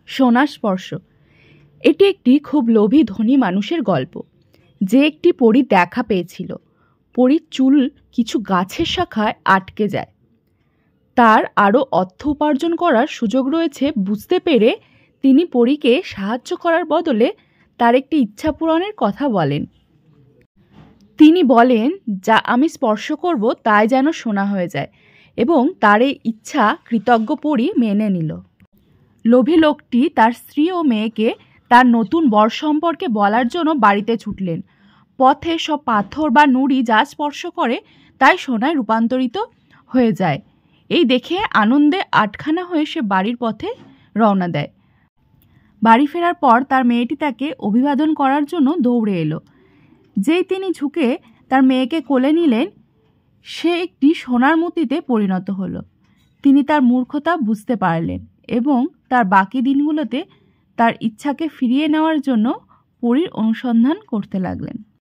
সোনার স্পর্শ। এটি একটি খুব লোভী ধনী মানুষের গল্প, যে একটি পরীর দেখা পেয়েছিল। পরীর চুল কিছু গাছের শাখায় আটকে যায়। তার আরও অর্থ উপার্জন করার সুযোগ রয়েছে বুঝতে পেরে তিনি পরীকে সাহায্য করার বদলে তার একটি ইচ্ছা পূরণের কথা বলেন। তিনি বলেন, যা আমি স্পর্শ করব তাই যেন সোনা হয়ে যায়, এবং তার এই ইচ্ছা কৃতজ্ঞ পরী মেনে নিল। লোভী লোকটি তার স্ত্রী ও মেয়েকে তার নতুন বর সম্পর্কে বলার জন্য বাড়িতে ছুটলেন। পথে সব পাথর বা নুড়ি যা স্পর্শ করে তাই সোনায় রূপান্তরিত হয়ে যায়। এই দেখে আনন্দে আটখানা হয়ে সে বাড়ির পথে রওনা দেয়। বাড়ি ফেরার পর তার মেয়েটি তাকে অভিবাদন করার জন্য দৌড়ে এলো। যেই তিনি ঝুঁকে তার মেয়েকে কোলে নিলেন, সে একটি সোনার মূর্তিতে পরিণত হলো। তিনি তার মূর্খতা বুঝতে পারলেন এবং তার বাকি দিনগুলোতে তার ইচ্ছাকে ফিরিয়ে নেওয়ার জন্য পরীর অনুসন্ধান করতে লাগলেন।